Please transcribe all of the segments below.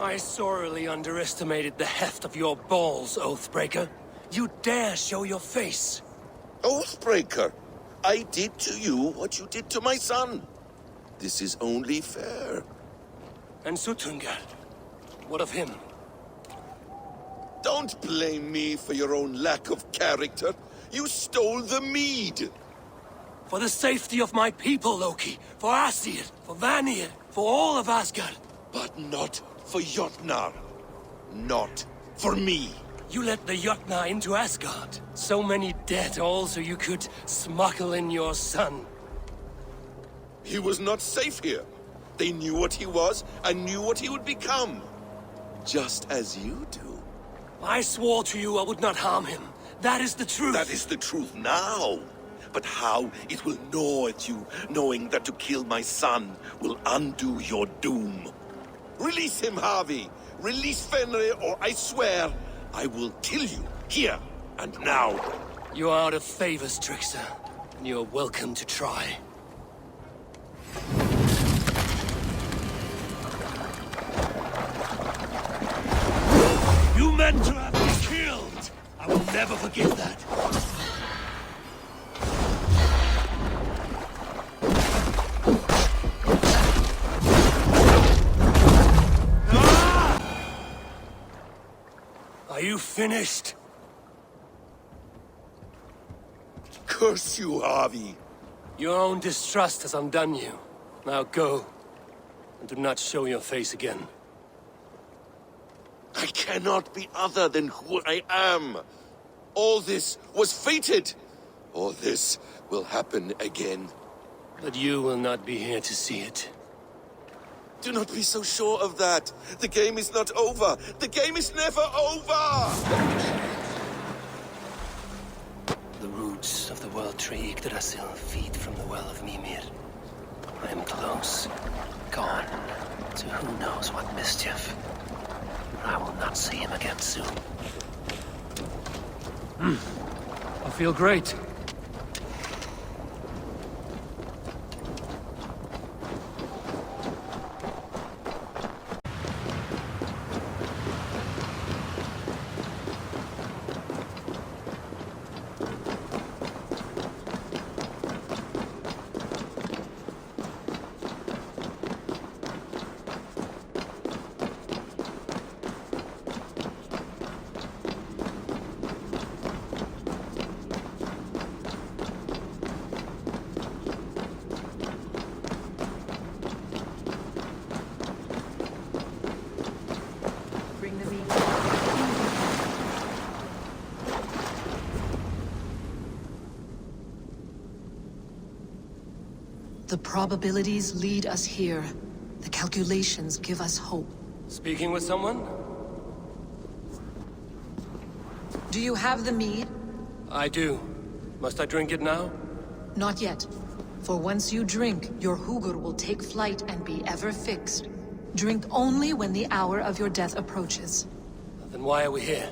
I sorely underestimated the heft of your balls, Oathbreaker. You dare show your face? Oathbreaker, I did to you what you did to my son. This is only fair. And Sutungar? What of him? Don't blame me for your own lack of character. You stole the mead. For the safety of my people, Loki. For Asir, for Vanir, for all of Asgard. But not for Jotnar. Not for me. You let the Jotnar into Asgard. So many dead, all so you could smuggle in your son. He was not safe here. They knew what he was and knew what he would become. Just as you do. I swore to you I would not harm him. That is the truth. That is the truth now. But how it will gnaw at you, knowing that to kill my son will undo your doom. Release him, Harvey. Release Fenrir, or I swear, I will kill you, here and now. You are out of favors, Trickster. And you are welcome to try. You meant to have me killed! I will never forget that. Are you finished? Curse you, Harvey. Your own distrust has undone you. Now go, and do not show your face again. I cannot be other than who I am. All this was fated. All this will happen again. But you will not be here to see it. Do not be so sure of that. The game is not over. The game is never over! The roots of the World Tree Yggdrasil feed from the well of Mimir. I am close. Gone to who knows what mischief. I will not see him again soon. I feel great. The probabilities lead us here. The calculations give us hope. Speaking with someone? Do you have the mead? I do. Must I drink it now? Not yet. For once you drink, your Hugur will take flight and be ever fixed. Drink only when the hour of your death approaches. Then why are we here?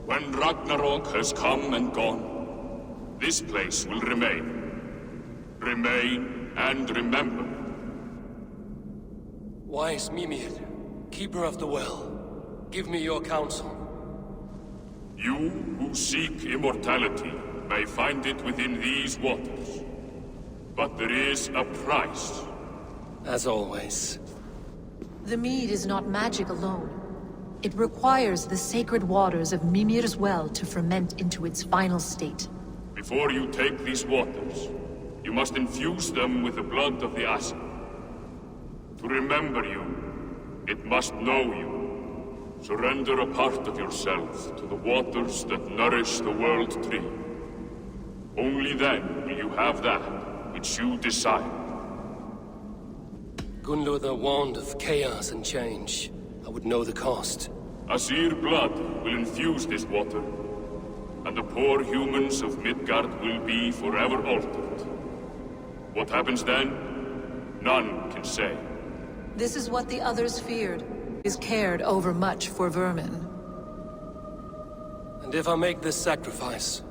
When Ragnarok has come and gone, this place will remain. Remain and remember. Wise Mimir, keeper of the well, give me your counsel. You who seek immortality may find it within these waters. But there is a price. As always. The mead is not magic alone. It requires the sacred waters of Mimir's well to ferment into its final state. Before you take these waters, you must infuse them with the blood of the Asir. To remember you, it must know you. Surrender a part of yourself to the waters that nourish the World Tree. Only then will you have that which you desire. Gunlur the wand of chaos and change. I would know the cost. Asir blood will infuse this water, and the poor humans of Midgard will be forever altered. What happens then? None can say. This is what the others feared. Is cared overmuch for vermin. And if I make this sacrifice,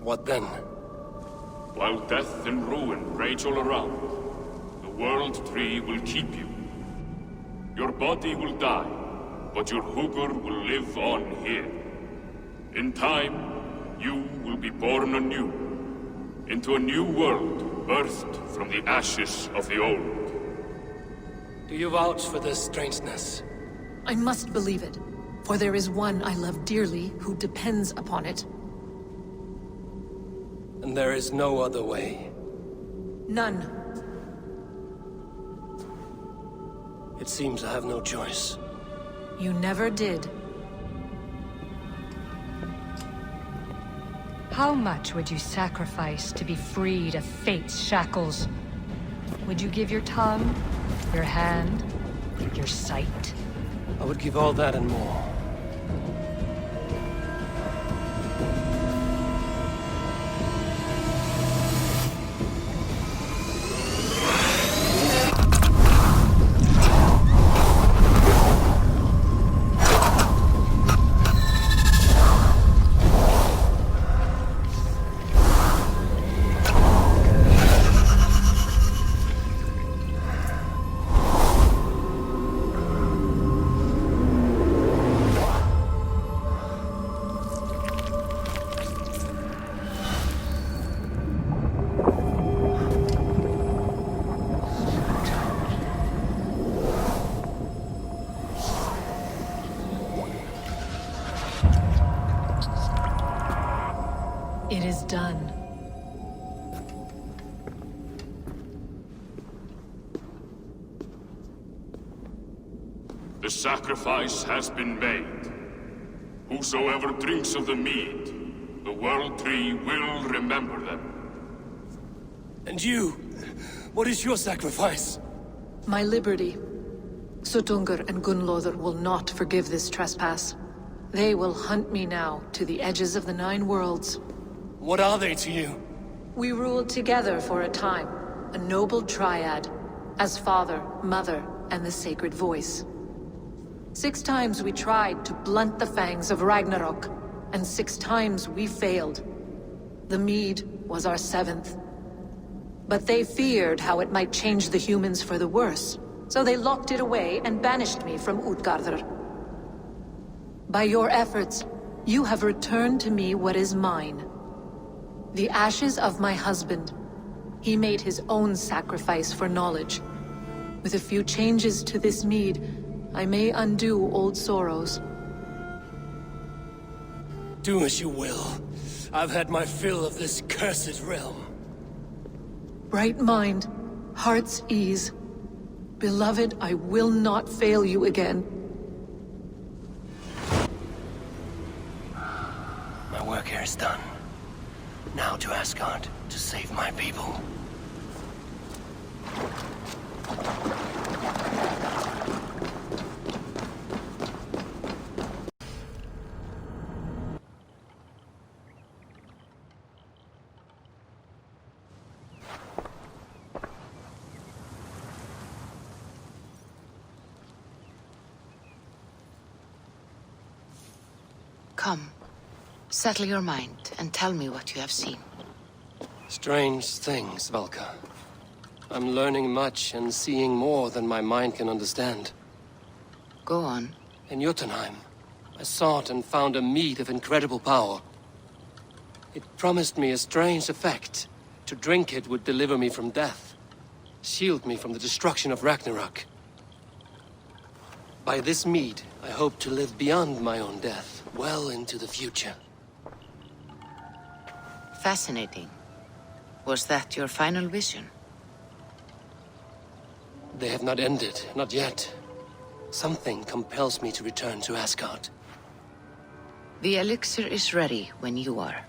what then? While death and ruin rage all around, the World Tree will keep you. Your body will die, but your Hugur will live on here. In time, you will be born anew, into a new world birthed from the ashes of the old. Do you vouch for this strangeness? I must believe it, for there is one I love dearly who depends upon it. And there is no other way. None. It seems I have no choice. You never did. How much would you sacrifice to be freed of fate's shackles? Would you give your tongue, your hand, your sight? I would give all that and more. It is done. The sacrifice has been made. Whosoever drinks of the mead, the World Tree will remember them. And you? What is your sacrifice? My liberty. Suttungr and Gunnlóðr will not forgive this trespass. They will hunt me now to the edges of the Nine Worlds. What are they to you? We ruled together for a time, a noble triad, as father, mother, and the sacred voice. 6 times we tried to blunt the fangs of Ragnarok, and 6 times we failed. The mead was our 7th. But they feared how it might change the humans for the worse, so they locked it away and banished me from Utgardr. By your efforts, you have returned to me what is mine. The ashes of my husband. He made his own sacrifice for knowledge. With a few changes to this mead, I may undo old sorrows. Do as you will. I've had my fill of this cursed realm. Bright mind, heart's ease. Beloved, I will not fail you again. My work here is done. Now to Asgard, to save my people. Come, settle your mind and tell me what you have seen. Strange things, Valka. I'm learning much and seeing more than my mind can understand. Go on. In Jotunheim, I sought and found a mead of incredible power. It promised me a strange effect. To drink it would deliver me from death, shield me from the destruction of Ragnarok. By this mead, I hope to live beyond my own death, well into the future. Fascinating. Was that your final vision? They have not ended, not yet. Something compels me to return to Asgard. The elixir is ready when you are.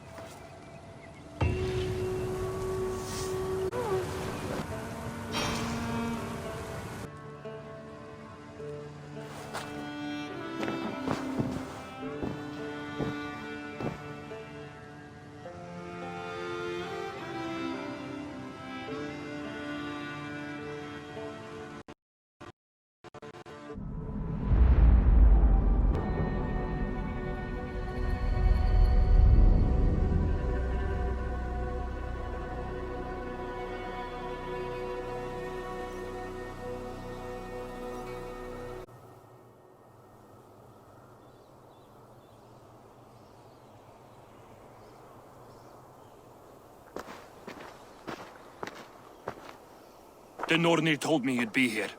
The Nornir told me you'd be here.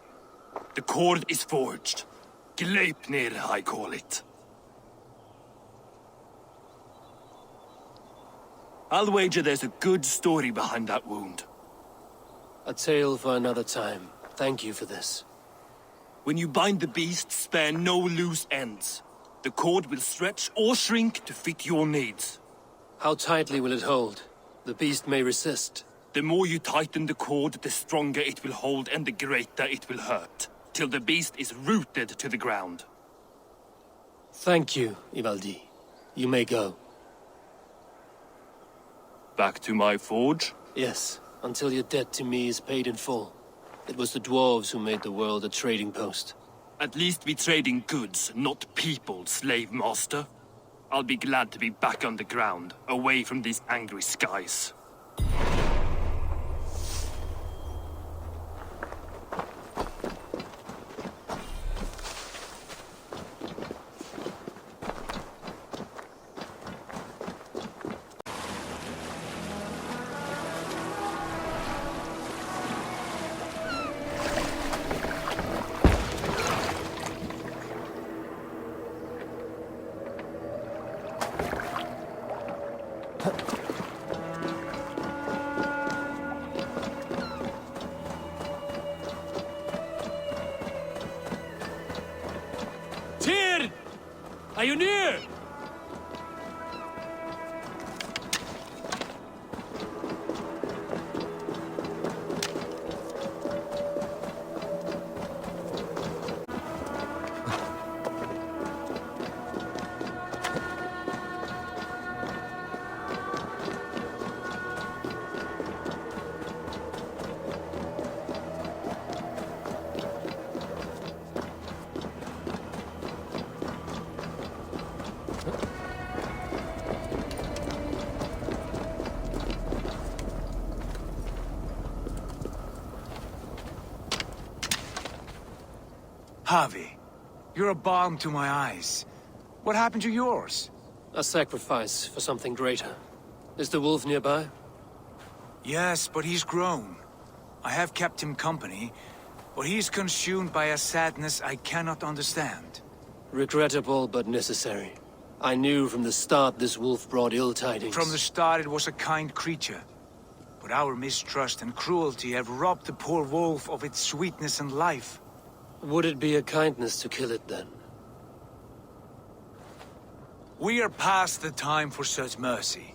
The cord is forged. Gleipnir, I call it. I'll wager there's a good story behind that wound. A tale for another time. Thank you for this. When you bind the beast, spare no loose ends. The cord will stretch or shrink to fit your needs. How tightly will it hold? The beast may resist. The more you tighten the cord, the stronger it will hold and the greater it will hurt, till the beast is rooted to the ground. Thank you, Ivaldi. You may go. Back to my forge? Yes, until your debt to me is paid in full. It was the dwarves who made the world a trading post. At least we trade in goods, not people, slave master. I'll be glad to be back on the ground, away from these angry skies. Tyr! Are you near? Javi, you're a balm to my eyes. What happened to yours? A sacrifice for something greater. Is the wolf nearby? Yes, but he's grown. I have kept him company, but he's consumed by a sadness I cannot understand. Regrettable, but necessary. I knew from the start this wolf brought ill tidings. From the start it was a kind creature. But our mistrust and cruelty have robbed the poor wolf of its sweetness and life. Would it be a kindness to kill it, then? We are past the time for such mercy.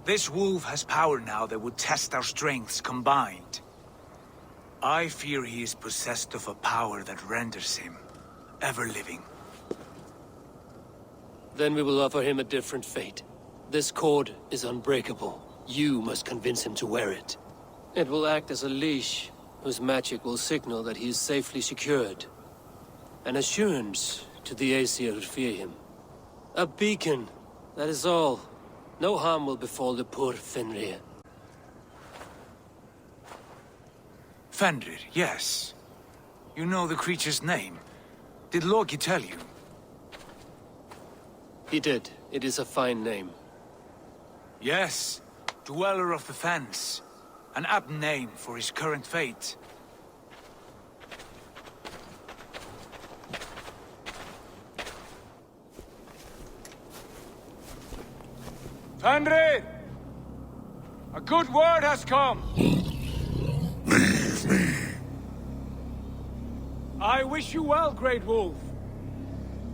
This wolf has power now that would test our strengths combined. I fear he is possessed of a power that renders him ever-living. Then we will offer him a different fate. This cord is unbreakable. You must convince him to wear it. It will act as a leash, whose magic will signal that he is safely secured. An assurance to the Aesir who fear him. A beacon, that is all. No harm will befall the poor Fenrir. Fenrir, yes. You know the creature's name. Did Loki tell you? He did. It is a fine name. Yes. Dweller of the Fens. An apt name for his current fate. Fenrir! A good word has come! Leave me. I wish you well, Great Wolf.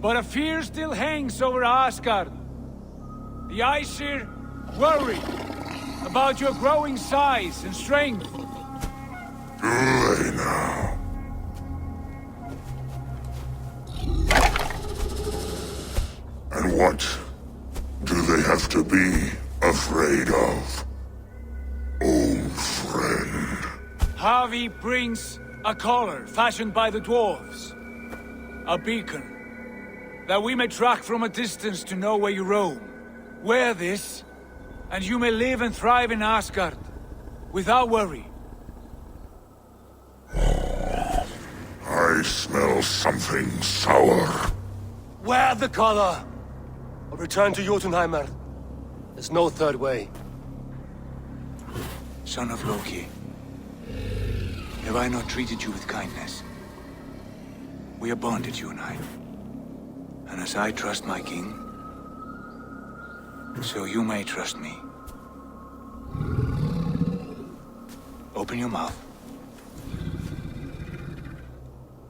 But a fear still hangs over Asgard. The Aesir worry about your growing size and strength. Do they now? And what do they have to be afraid of? Old friend. Javi brings a collar fashioned by the dwarves. A beacon. That we may track from a distance to know where you roam. Wear this, and you may live and thrive in Asgard, without worry. I smell something sour. Wear the collar! Or return to Jotunheimer. There's no third way. Son of Loki. Have I not treated you with kindness? We are bonded, you and I. And as I trust my king, so you may trust me. Open your mouth.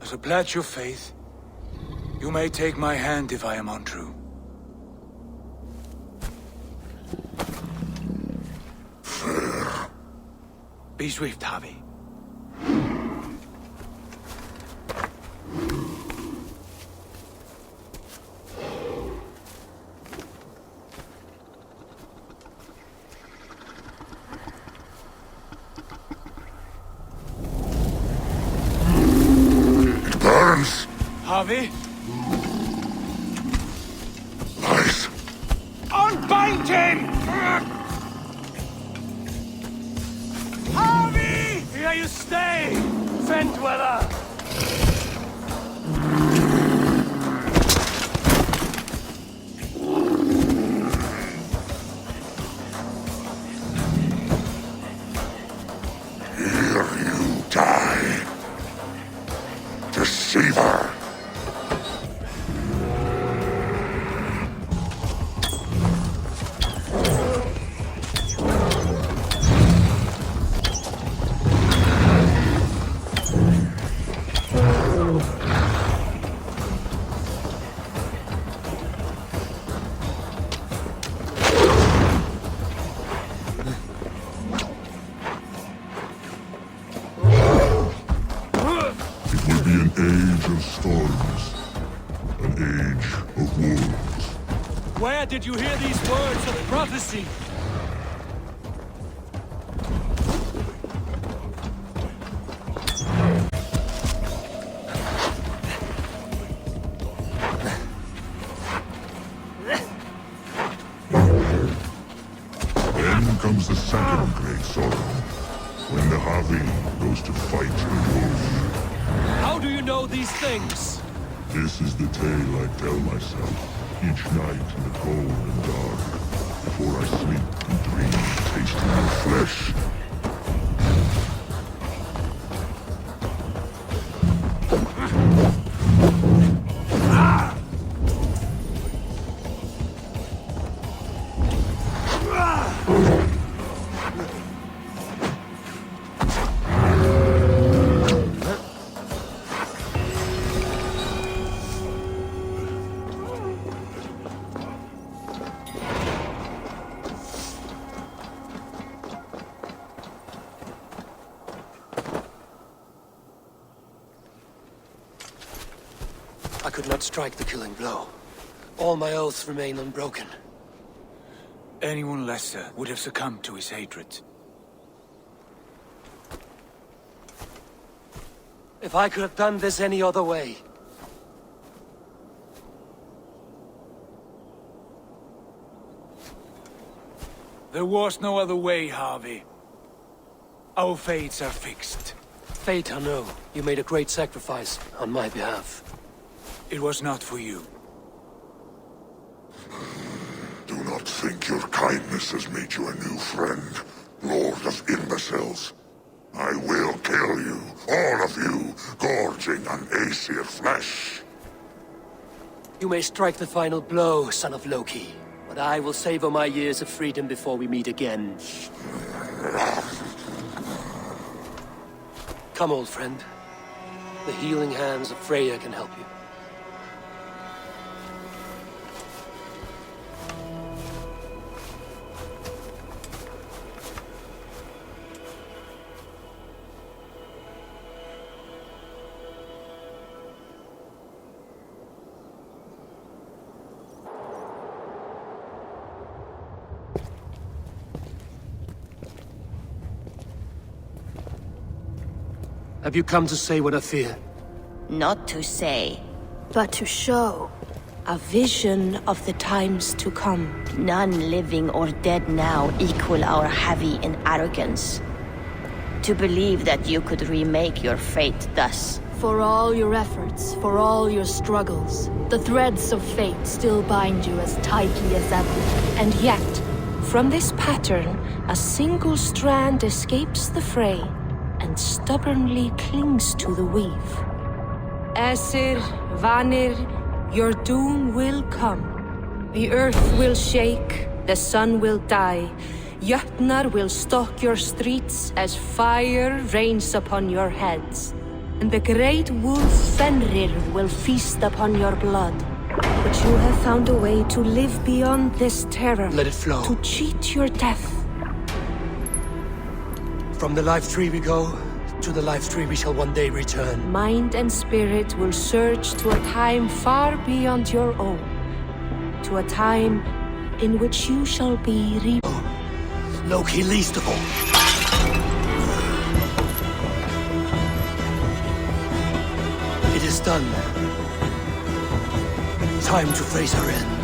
As a pledge of faith, you may take my hand if I am untrue. Fair. Be swift, Javi. It burns. Javi? Lies. Unbind him! Harvey! Here you stay, Fen Dweller! Here you die. Deceiver. It will be an age of storms. An age of wolves. Where did you hear these words of prophecy? Then comes the second great sorrow. When the Javi goes to fight the wolf. How do you know these things? This is the tale I tell myself each night in the cold and dark, before I sleep and dream tasting your flesh. I could not strike the killing blow. All my oaths remain unbroken. Anyone lesser would have succumbed to his hatred. If I could have done this any other way. There was no other way, Harvey. Our fates are fixed. Fate, I know. You made a great sacrifice on my behalf. It was not for you. Do not think your kindness has made you a new friend, Lord of Imbeciles. I will kill you, all of you, gorging on Aesir flesh. You may strike the final blow, son of Loki. But I will savor my years of freedom before we meet again. Come, old friend. The healing hands of Freya can help you. Have you come to say what I fear? Not to say, but to show a vision of the times to come. none living or dead now equal our heavy in arrogance. To believe that you could remake your fate thus. For all your efforts, for all your struggles, the threads of fate still bind you as tightly as ever. And yet, from this pattern, a single strand escapes the fray, and and stubbornly clings to the weave. Esir, Vanir, your doom will come. The earth will shake, the sun will die. Jötnar will stalk your streets as fire rains upon your heads. And the great wolf Fenrir will feast upon your blood. But you have found a way to live beyond this terror. Let it flow. To cheat your death. From the life tree we go, to the life tree we shall one day return. Mind and spirit will surge to a time far beyond your own. To a time in which you shall be Loki least of all. It is done. Time to face our end.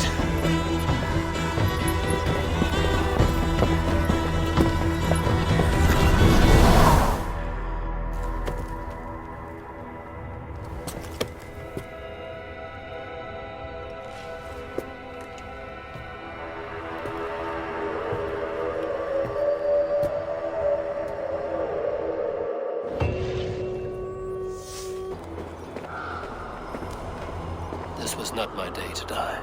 This was not my day to die.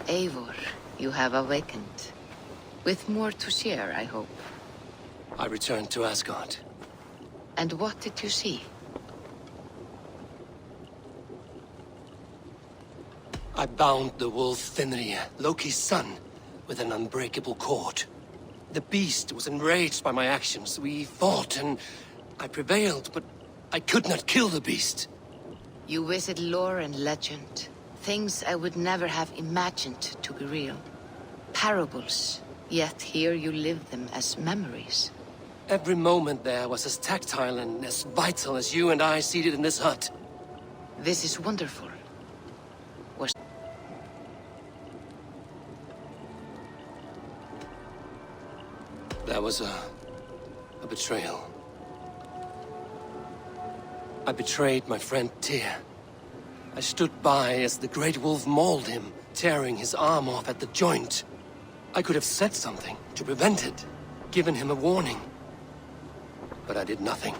Eivor, you have awakened. With more to share, I hope. I returned to Asgard. And what did you see? I bound the wolf Fenrir, Loki's son, with an unbreakable cord. The beast was enraged by my actions. We fought and I prevailed, but I could not kill the beast. You visit lore and legend. Things I would never have imagined to be real. Parables, yet here you live them as memories. Every moment there was as tactile and as vital as you and I seated in this hut. This is wonderful. There was a betrayal. I betrayed my friend Tyr. I stood by as the great wolf mauled him, tearing his arm off at the joint. I could have said something to prevent it, given him a warning. But I did nothing.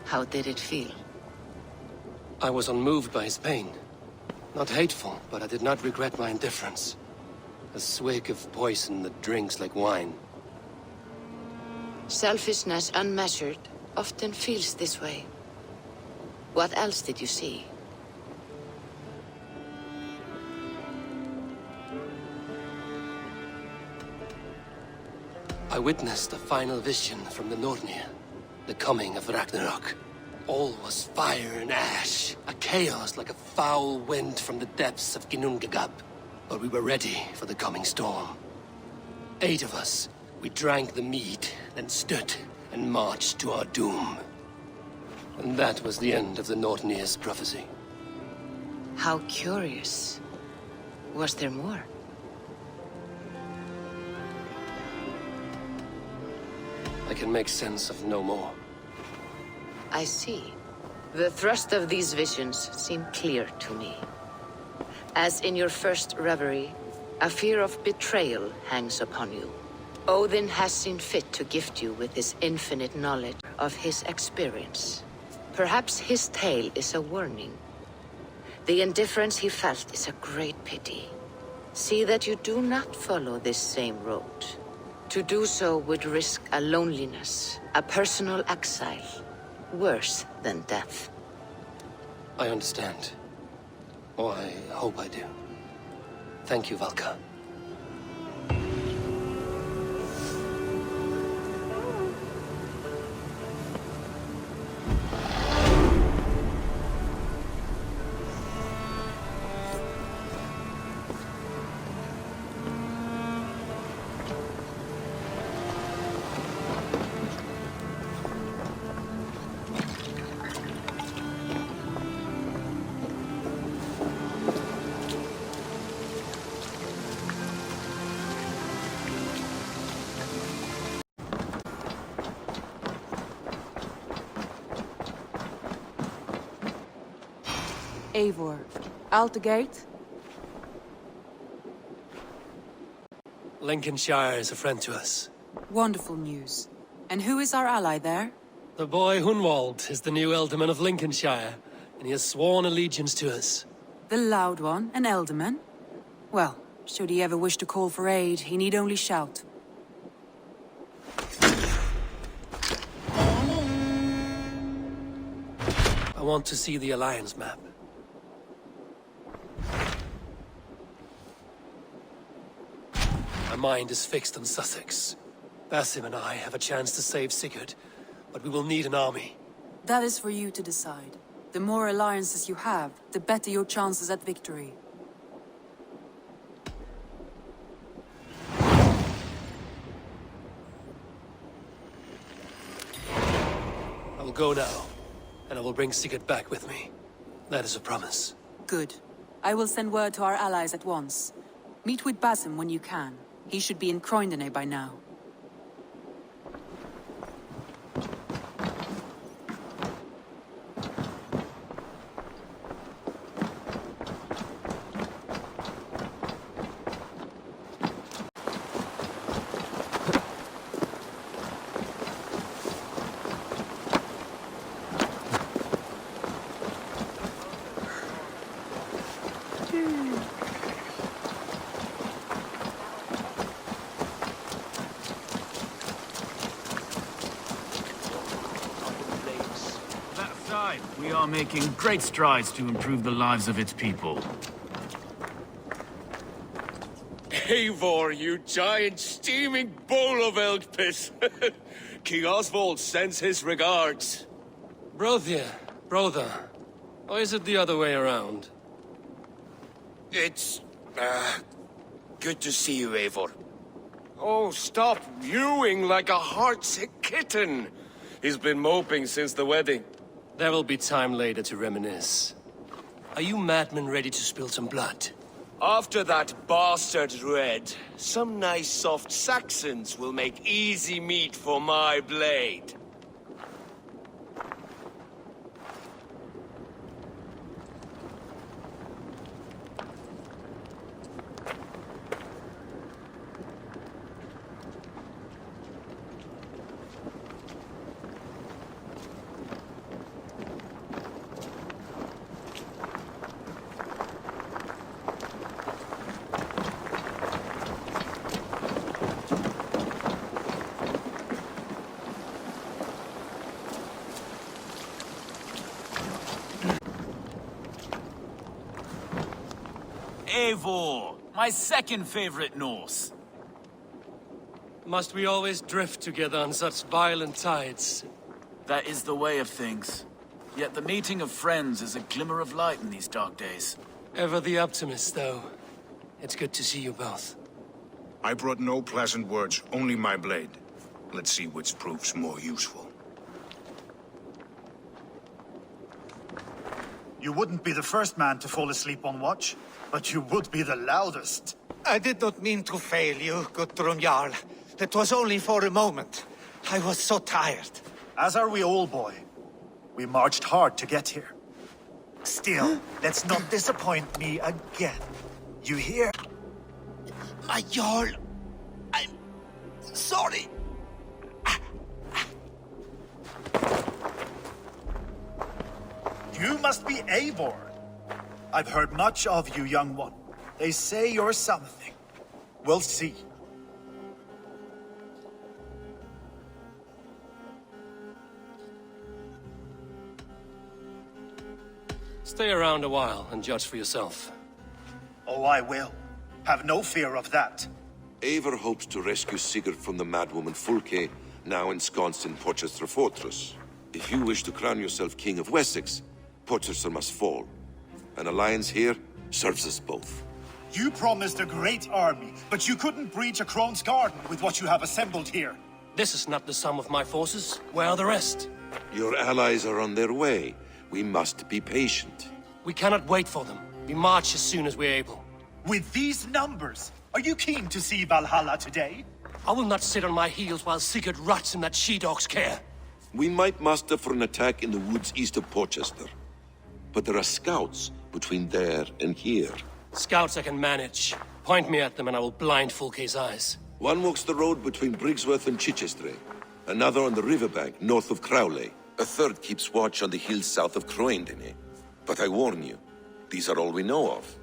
How did it feel? I was unmoved by his pain. Not hateful, but I did not regret my indifference. A swig of poison that drinks like wine. Selfishness unmeasured often feels this way. What else did you see? I witnessed a final vision from the Nornir, the coming of Ragnarok. All was fire and ash, a chaos like a foul wind from the depths of Ginnungagap. But we were ready for the coming storm. 8 of us, we drank the mead, then stood and marched to our doom. And that was the end of the Nornir's prophecy. How curious. Was there more? I can make sense of no more. I see. The thrust of these visions seem clear to me. As in your first reverie, a fear of betrayal hangs upon you. Odin has seen fit to gift you with his infinite knowledge of his experience. Perhaps his tale is a warning. The indifference he felt is a great pity. See that you do not follow this same road. To do so would risk a loneliness, a personal exile, worse than death. I understand. Or I hope I do. Thank you, Valka. Eivor. Out the gate? Lincolnshire is a friend to us. Wonderful news. And who is our ally there? The boy Hunwald is the new Ealdorman of Lincolnshire, and he has sworn allegiance to us. The Loud One, an Ealdorman? Well, should he ever wish to call for aid, he need only shout. I want to see the Alliance map. My mind is fixed on Sussex. Basim and I have a chance to save Sigurd, but we will need an army. That is for you to decide. The more alliances you have, the better your chances at victory. I will go now, and I will bring Sigurd back with me. That is a promise. Good. I will send word to our allies at once. Meet with Basim when you can. He should be in Croydon by now. We are making great strides to improve the lives of its people. Eivor, you giant steaming bowl of elk piss! King Oswald sends his regards. Brother, or is it the other way around? It's, good to see you, Eivor. Oh, stop mewing like a heartsick kitten. He's been moping since the wedding. There will be time later to reminisce. Are you madmen ready to spill some blood? After that bastard Red, some nice soft Saxons will make easy meat for my blade. Eivor, my second favorite Norse. Must we always drift together on such violent tides? That is the way of things. Yet the meeting of friends is a glimmer of light in these dark days. Ever the optimist, though. It's good to see you both. I brought no pleasant words, only my blade. Let's see which proves more useful. You wouldn't be the first man to fall asleep on watch, but you would be the loudest. I did not mean to fail you, Gudrun Jarl. It was only for a moment. I was so tired. As are we all, boy. We marched hard to get here. Still, let's not disappoint me again. You hear? My Jarl, I'm sorry. You must be Eivor. I've heard much of you, young one. They say you're something. We'll see. Stay around a while and judge for yourself. Oh, I will. Have no fear of that. Eivor hopes to rescue Sigurd from the madwoman Fulke, now ensconced in Porchester Fortress. If you wish to crown yourself King of Wessex, Porchester must fall. An alliance here serves us both. You promised a great army, but you couldn't breach a Crone's garden with what you have assembled here. This is not the sum of my forces. Where are the rest? Your allies are on their way. We must be patient. We cannot wait for them. We march as soon as we're able. With these numbers, are you keen to see Valhalla today? I will not sit on my heels while Sigurd rots in that she-dog's care. We might muster for an attack in the woods east of Porchester. But there are scouts between there and here? Scouts I can manage. Point me at them and I will blind Fulke's eyes. One walks the road between Briggsworth and Chichester. Another on the riverbank north of Crowley. A third keeps watch on the hills south of Croendene. But I warn you, these are all we know of.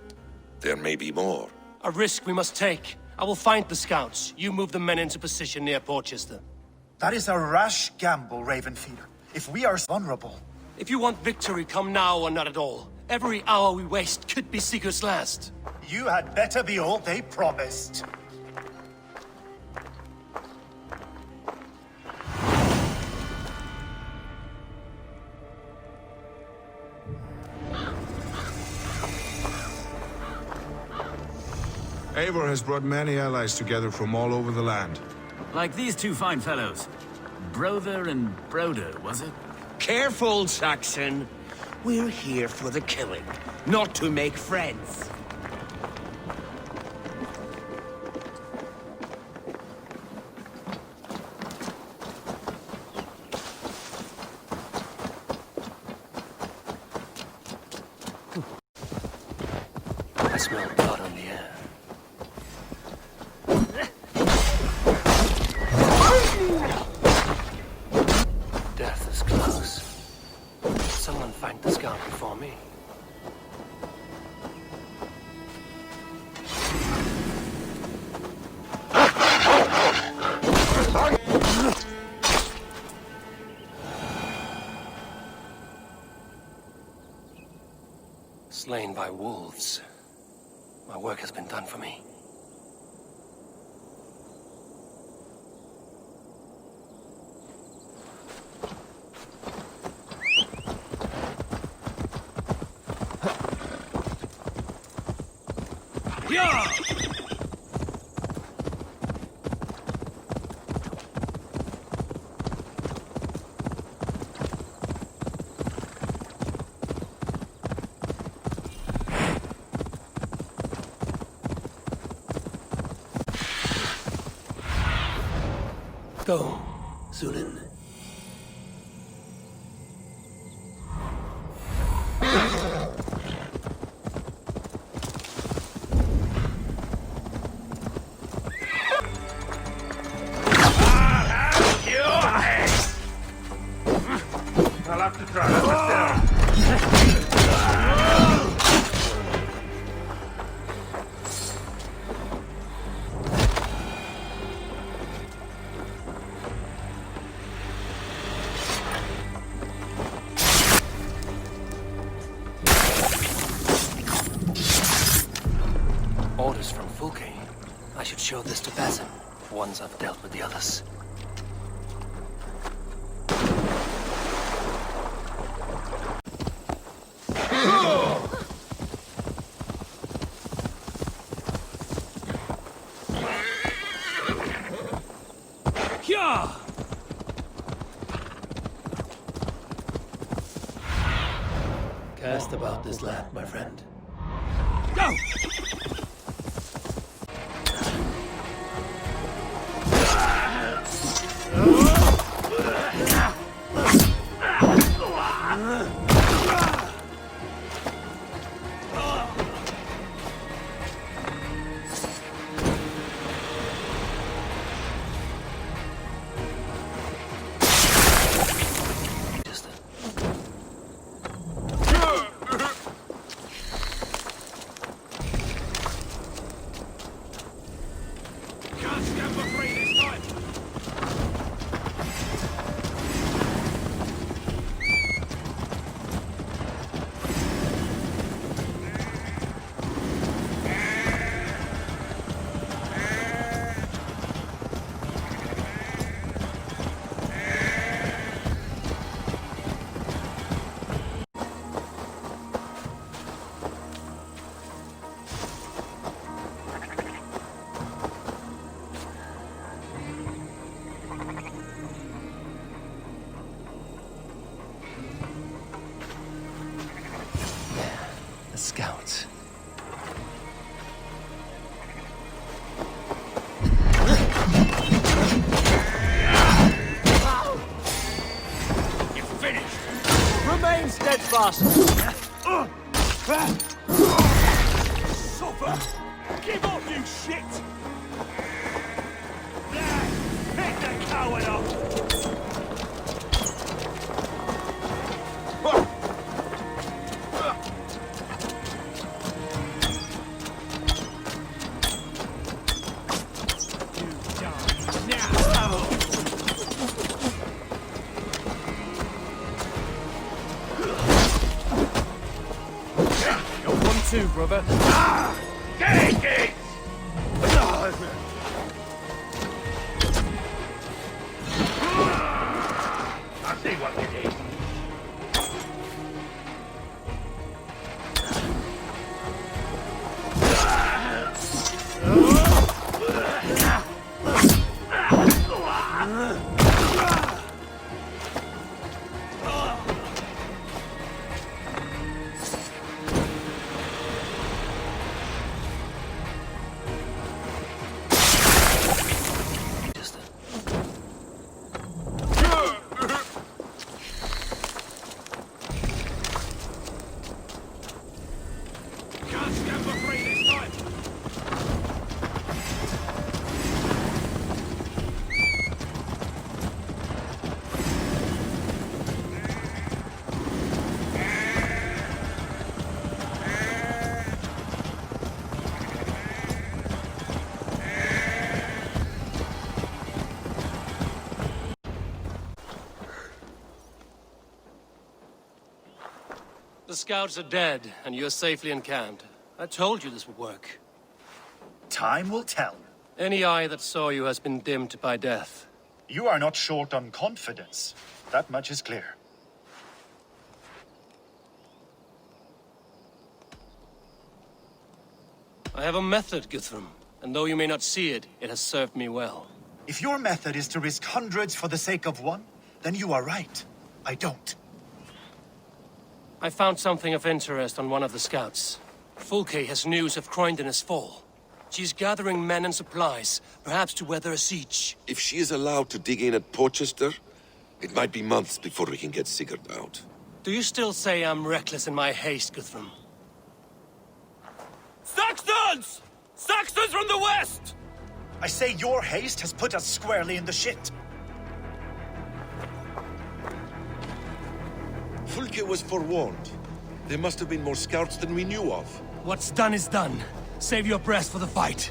There may be more. A risk we must take. I will find the scouts. You move the men into position near Porchester. That is a rash gamble, Ravenfeeder. If we are vulnerable... If you want victory, come now or not at all. Every hour we waste could be Sigurd's last. You had better be all they promised. Eivor has brought many allies together from all over the land. Like these two fine fellows. Brother and Broder, was it? Careful, Saxon. We're here for the killing, not to make friends. I smell blood on the air. Death is close. Someone find the scout before me. Slain by wolves. My work has been done for me. Yeah! Go, Zulin. I'll have to try that myself. Orders from Fulke. I should show this to Basim, once I've dealt with the others. Yeah! Cast about this land, my friend. Go! The scouts. You're finished! Remain steadfast! shit! There! Pick the coward up! Too, brother. Take it! I'll see what it is. The scouts are dead, and you're safely encamped. I told you this would work. Time will tell. Any eye that saw you has been dimmed by death. You are not short on confidence. That much is clear. I have a method, Guthrum, and though you may not see it, it has served me well. If your method is to risk hundreds for the sake of one, then you are right. I don't. I found something of interest on one of the scouts. Fulke has news of Croydon's fall. She's gathering men and supplies, perhaps to weather a siege. If she is allowed to dig in at Porchester, it might be months before we can get Sigurd out. Do you still say I'm reckless in my haste, Guthrum? Saxons! Saxons from the west! I say your haste has put us squarely in the shit. Fulke was forewarned. There must have been more scouts than we knew of. What's done is done. Save your breath for the fight.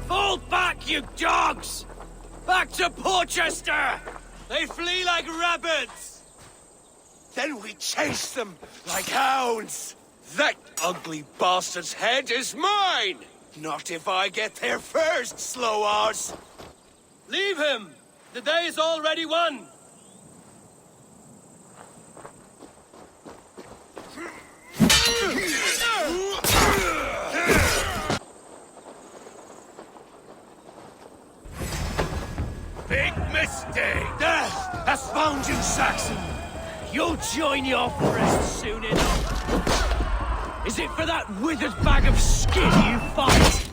Fall back, you dogs! Back to Porchester! They flee like rabbits! Then we chase them like hounds! That ugly bastard's head is mine! Not if I get there first, slow arse! Leave him! The day is already won! Big mistake! Death has found you, Saxon! You'll join your forest soon enough! Is it for that withered bag of skin you fight?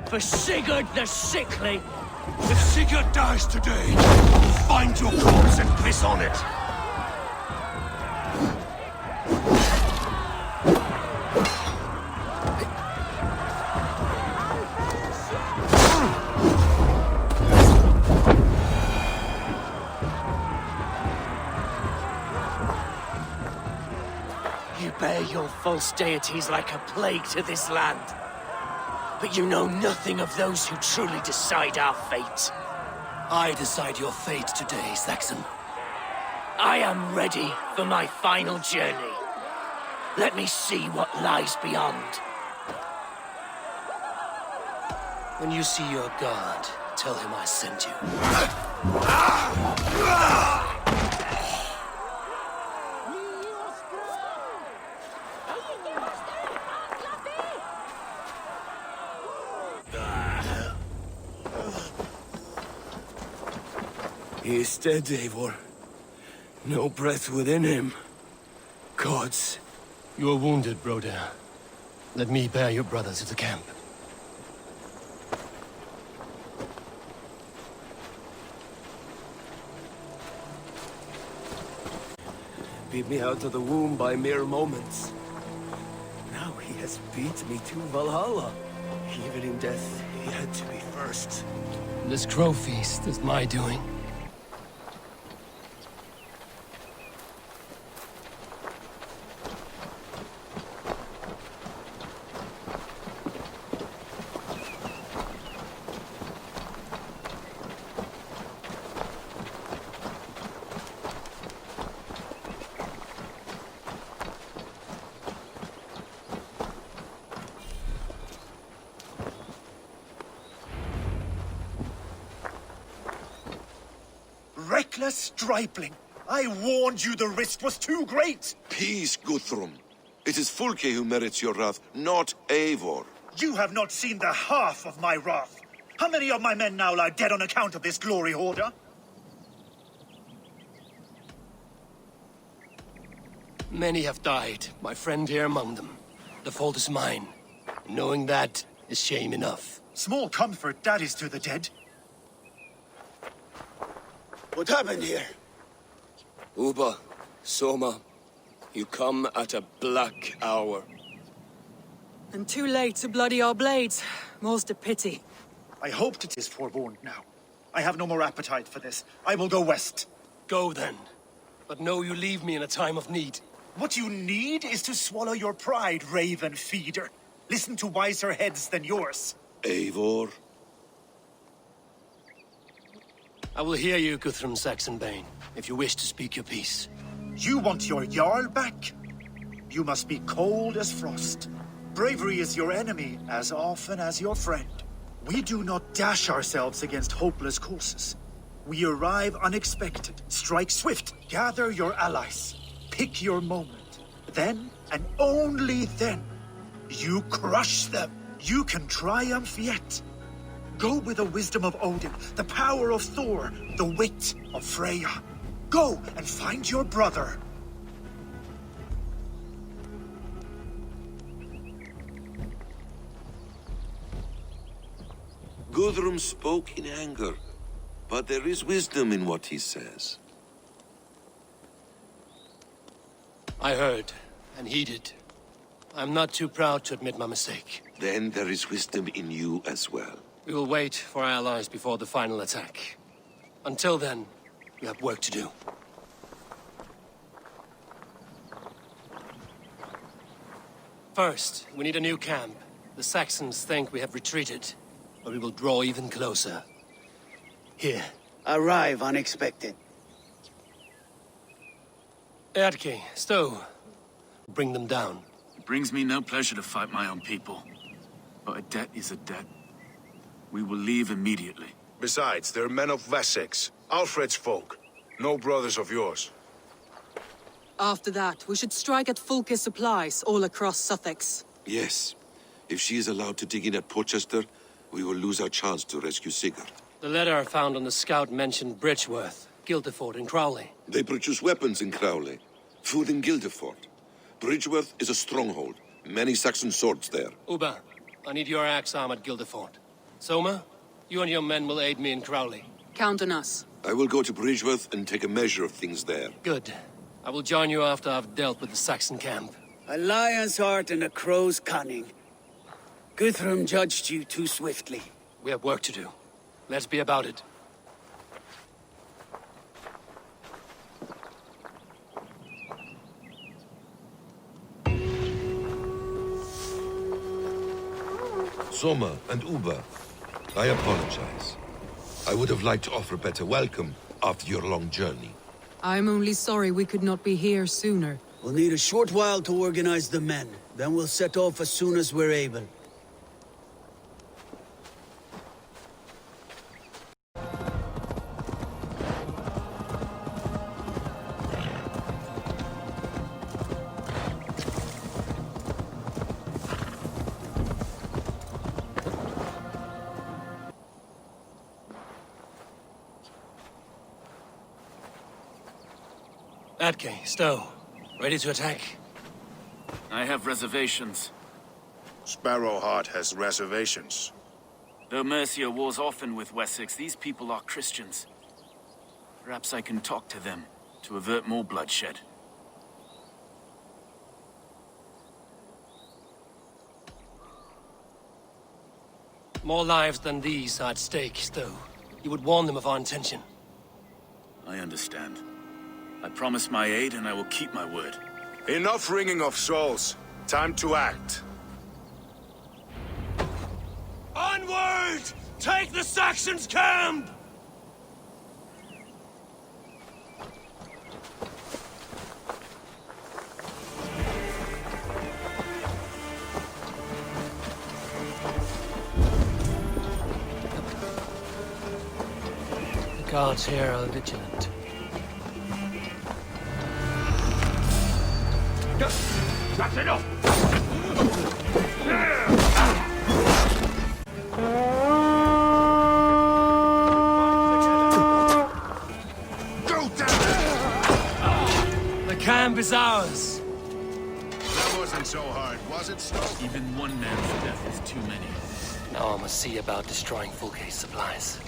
For Sigurd the Sickly? If Sigurd dies today, we'll find your corpse and piss on it! You bear your false deities like a plague to this land. But you know nothing of those who truly decide our fate. I decide your fate today, Saxon. I am ready for my final journey. Let me see what lies beyond. When you see your god, tell him I sent you. He is dead, Eivor. No breath within him. Gods. You are wounded, Broder. Let me bear your brother to the camp. Beat me out of the womb by mere moments. Now he has beat me to Valhalla. Even in death, he had to be first. This crow feast is my doing. Reckless stripling! I warned you the risk was too great! Peace, Guthrum. It is Fulke who merits your wrath, not Eivor. You have not seen the half of my wrath. How many of my men now lie dead on account of this glory hoarder? Many have died, my friend here among them. The fault is mine. Knowing that is shame enough. Small comfort that is to the dead. What happened here? Uba, Soma, you come at a black hour. And too late to bloody our blades. Most a pity. I hoped it is forewarned now. I have no more appetite for this. I will go west. Go then. But know you leave me in a time of need. What you need is to swallow your pride, raven feeder. Listen to wiser heads than yours. Eivor? I will hear you, Guthrum Saxonbane, if you wish to speak your piece. You want your Jarl back? You must be cold as frost. Bravery is your enemy as often as your friend. We do not dash ourselves against hopeless courses. We arrive unexpected, strike swift, gather your allies, pick your moment. Then, and only then, you crush them. You can triumph yet. Go with the wisdom of Odin, the power of Thor, the wit of Freya. Go and find your brother. Guthrum spoke in anger, but there is wisdom in what he says. I heard, and heeded. I'm not too proud to admit my mistake. Then there is wisdom in you as well. We will wait for our allies before the final attack. Until then, we have work to do. First, we need a new camp. The Saxons think we have retreated, but we will draw even closer. Here. Arrive unexpected. Eadke, Stow. Bring them down. It brings me no pleasure to fight my own people. But a debt is a debt. We will leave immediately. Besides, they're men of Wessex, Alfred's folk. No brothers of yours. After that, we should strike at Fulke's supplies all across Sussex. Yes. If she is allowed to dig in at Portchester, we will lose our chance to rescue Sigurd. The letter found on the scout mentioned Bridgeworth, Guildeford, and Crowley. They produce weapons in Crowley, food in Guildeford. Bridgeworth is a stronghold. Many Saxon swords there. Uba, I need your axe arm at Guildeford. Soma, you and your men will aid me in Crowley. Count on us. I will go to Bridgeworth and take a measure of things there. Good. I will join you after I've dealt with the Saxon camp. A lion's heart and a crow's cunning. Guthrum judged you too swiftly. We have work to do. Let's be about it. Soma and Uba, I apologize. I would have liked to offer a better welcome after your long journey. I'm only sorry we could not be here sooner. We'll need a short while to organize the men. Then we'll set off as soon as we're able. Atke, Stowe, ready to attack? I have reservations. Sparrowheart has reservations. Though Mercia wars often with Wessex, these people are Christians. Perhaps I can talk to them to avert more bloodshed. More lives than these are at stake, Stowe. You would warn them of our intention. I understand. I promise my aid and I will keep my word. Enough wringing of souls. Time to act. Onward! Take the Saxons' camp! The guards here are vigilant. That's enough! Go down! The camp is ours! That wasn't so hard, was it, Stowe? Even one man's death is too many. Now I must see about destroying Fulke's supplies.